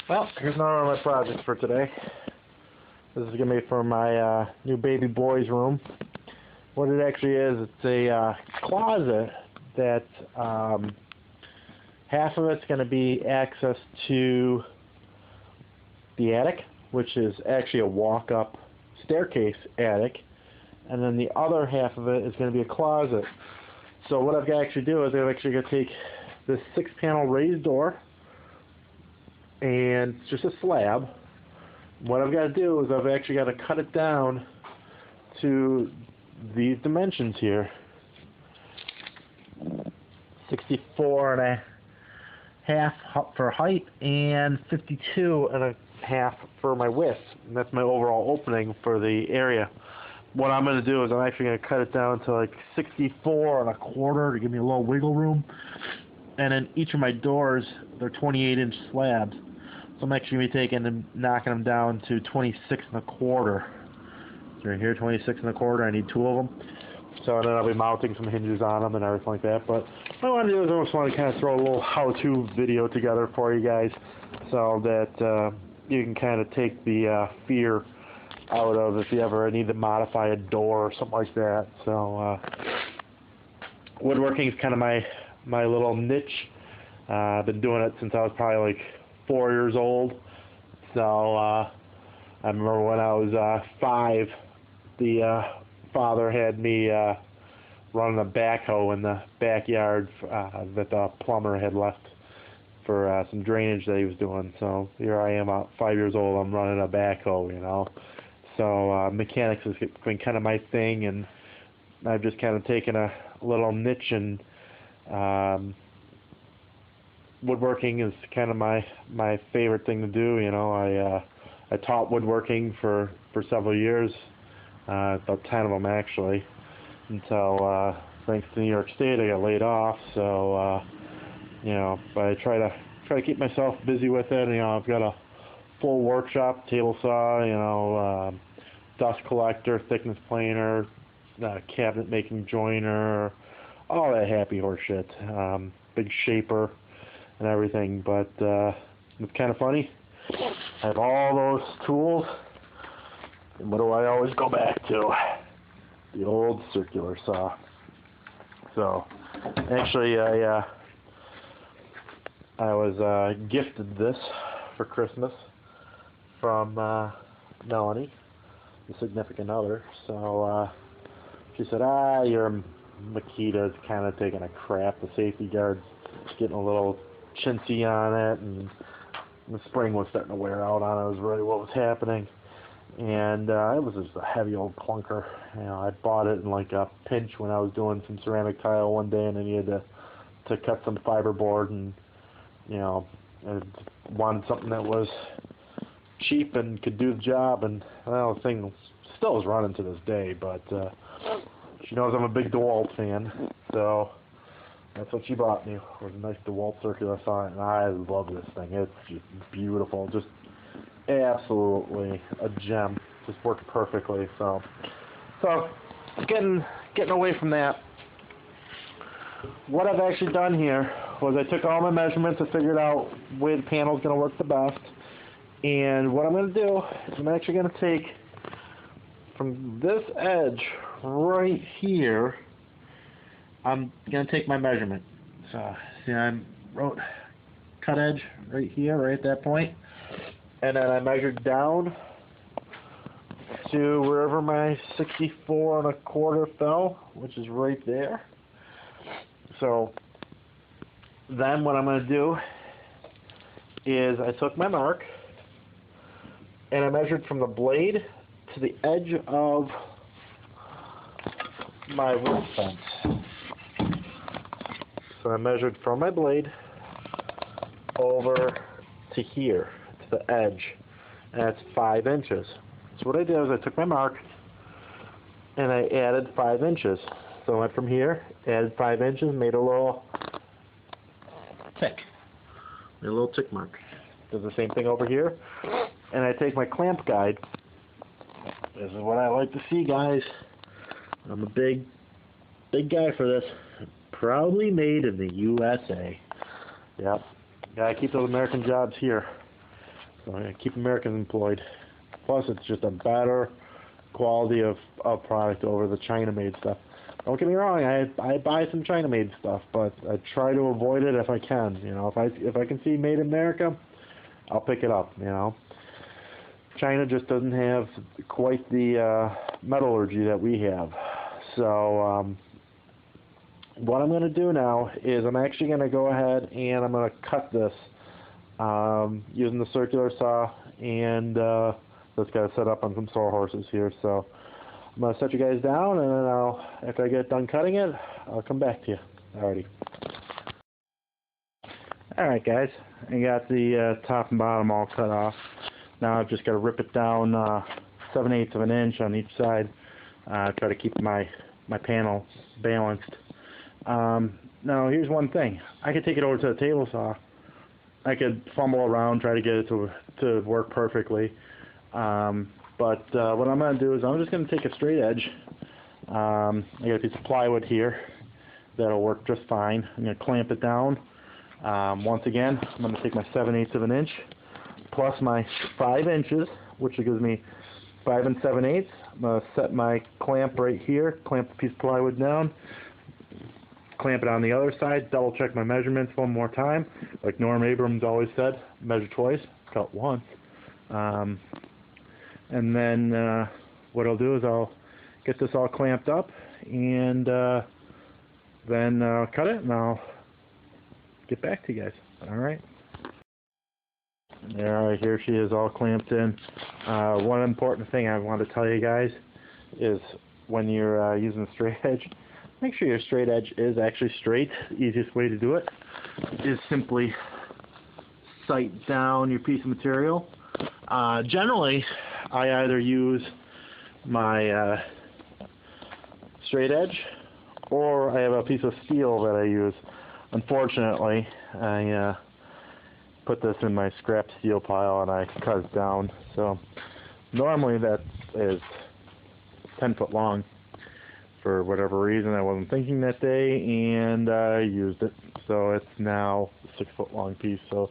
Well, here's another one of my projects for today. This is going to be for my new baby boy's room. What it actually is, it's a closet that half of it's going to be access to the attic, which is actually a walk-up staircase attic, and then the other half of it is going to be a closet. So what I've got to actually do is I'm actually going to take this 6-panel raised door, and it's just a slab. What I've got to do is I've actually got to cut it down to these dimensions here. 64 and a half for height and 52 and a half for my width. And that's my overall opening for the area. What I'm going to do is I'm actually going to cut it down to like 64 and a quarter to give me a little wiggle room. And then each of my doors, they're 28-inch slabs. So I'm actually going to be taking and knocking them down to 26 and a quarter. So right here, 26 and a quarter. I need 2 of them. So then I'll be mounting some hinges on them and everything like that. But what I want to do is I just want to kind of throw a little how-to video together for you guys, so that you can kind of take the fear out of if you ever need to modify a door or something like that. So woodworking is kind of my little niche. I've been doing it since I was probably like 4 years old. So I remember when I was 5, the father had me running a backhoe in the backyard that the plumber had left for some drainage that he was doing. So here I am, 5 years old, I'm running a backhoe, you know. So mechanics has been kind of my thing, and I've just kind of taken a little niche, and woodworking is kind of my favorite thing to do. You know, I taught woodworking for several years, about 10 of them actually, until thanks to New York State I got laid off. So you know, but I try to keep myself busy with it. You know, I've got a full workshop, table saw, you know, dust collector, thickness planer, cabinet making joiner, all that happy horse shit, big shaper and everything. But it's kind of funny, I have all those tools, and what do I always go back to? The old circular saw. So actually I was gifted this for Christmas from Melanie, the significant other. So she said, your Makita's kind of taking a crap. The safety guard's getting a little chintzy on it, and the spring was starting to wear out on it. Was really what was happening. And it was just a heavy old clunker. You know, I bought it in like a pinch when I was doing some ceramic tile one day, and I needed to cut some fiberboard, and you know, I wanted something that was cheap and could do the job. And well, the thing still is running to this day, but she knows I'm a big DeWalt fan, so that's what she bought me, was a nice DeWalt circular saw, and I love this thing. It's just beautiful, just absolutely a gem. Just works perfectly. So getting away from that, what I've actually done here was I took all my measurements and figured out where the panel is going to work the best. And what I'm going to do is I'm actually going to take from this edge right here, I'm going to take my measurement. So see, I wrote cut edge right here, right at that point. And then I measured down to wherever my 64 and a quarter fell, which is right there. So then what I'm going to do is I took my mark and I measured from the blade to the edge of my wood fence. So I measured from my blade over to here, to the edge, and that's 5 inches. So what I did is I took my mark and I added 5 inches. So I went from here, added 5 inches, made a little tick. Made a little tick mark. Did the same thing over here. And I take my clamp guide. This is what I like to see, guys. I'm a big guy for this. Proudly made in the USA. Yep. Gotta keep those American jobs here. So yeah, keep Americans employed. Plus, it's just a better quality of product over the China-made stuff. Don't get me wrong, I buy some China-made stuff, but I try to avoid it if I can. You know, if I can see made in America, I'll pick it up. You know, China just doesn't have quite the metallurgy that we have. So what I'm going to do now is I'm actually going to go ahead and I'm going to cut this using the circular saw, and that's got set up on some sawhorses here. So I'm going to set you guys down, and then after I get done cutting it, I'll come back to you. Alrighty. Alright guys, I got the top and bottom all cut off. Now I've just got to rip it down 7/8 of an inch on each side. Try to keep my panel balanced. Now here's one thing. I could take it over to the table saw. I could fumble around, try to get it to work perfectly. But what I'm going to do is I'm just going to take a straight edge. I got a piece of plywood here that'll work just fine. I'm going to clamp it down. Once again, I'm going to take my 7/8 of an inch plus my 5 inches, which gives me 5 7/8. I'm going to set my clamp right here, clamp the piece of plywood down, clamp it on the other side, double check my measurements one more time. Like Norm Abrams always said, measure twice, cut once. And then what I'll do is I'll get this all clamped up, and then cut it, and I'll get back to you guys. Alright. Alright, here she is all clamped in. One important thing I want to tell you guys is when you're using a straight edge, make sure your straight edge is actually straight. The easiest way to do it is simply sight down your piece of material. Generally, I either use my straight edge, or I have a piece of steel that I use. Unfortunately, I put this in my scrap steel pile and I cut it down. So normally that is 10 foot long. For whatever reason, I wasn't thinking that day, and I used it. So it's now a 6 foot long piece. So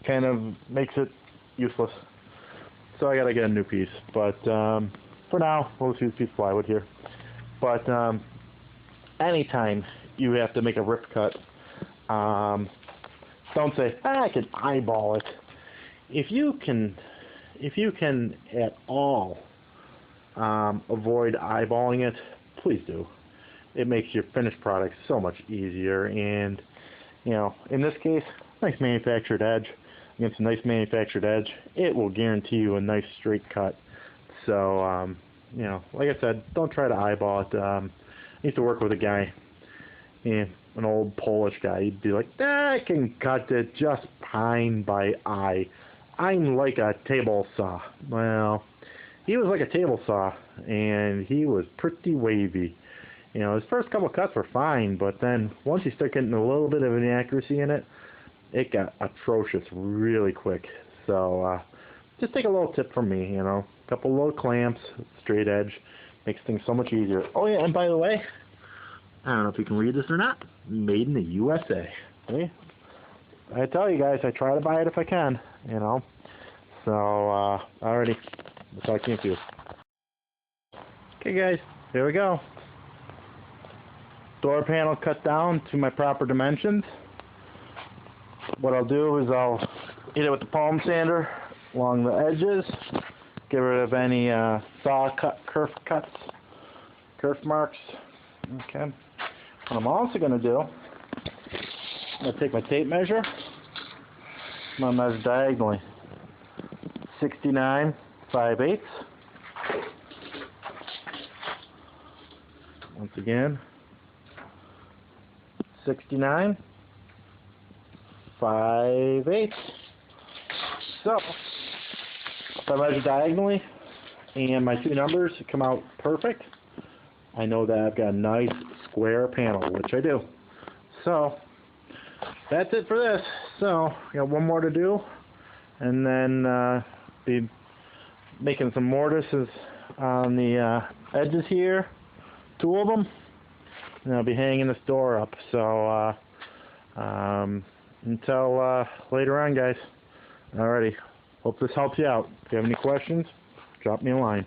kind of makes it useless. So I gotta get a new piece. But for now, we'll just use a piece of plywood here. But anytime you have to make a rip cut, don't say, I can eyeball it. If you can at all avoid eyeballing it, please do. It makes your finished product so much easier, and you know, in this case, nice manufactured edge against a nice manufactured edge, it will guarantee you a nice straight cut. So you know, like I said, don't try to eyeball it. I used to work with a guy, an old Polish guy. He'd be like, I can cut it just fine by eye. I'm like a table saw. Well, he was like a table saw, and he was pretty wavy. You know, his first couple cuts were fine, but then once you start getting a little bit of inaccuracy in it, it got atrocious really quick. So just take a little tip from me, you know, a couple little clamps, straight edge, makes things so much easier. Oh yeah, and by the way, I don't know if you can read this or not, made in the USA. Okay? I tell you guys, I try to buy it if I can, you know. So, alrighty, we'll talk to you soon. Okay guys, here we go. Door panel cut down to my proper dimensions. What I'll do is I'll hit it with the palm sander along the edges, get rid of any saw cut, kerf cuts, kerf marks. Okay. What I'm also going to do, I'm going to take my tape measure. I'm going to measure diagonally. 69 5/8. Once again, 69 5/8. So, if I measure diagonally and my two numbers come out perfect, I know that I've got a nice square panel, which I do. So, that's it for this. So, I got one more to do, and then be making some mortises on the edges here, 2 of them, and I'll be hanging this door up. So, until later on, guys. Alrighty. Hope this helps you out. If you have any questions, drop me a line.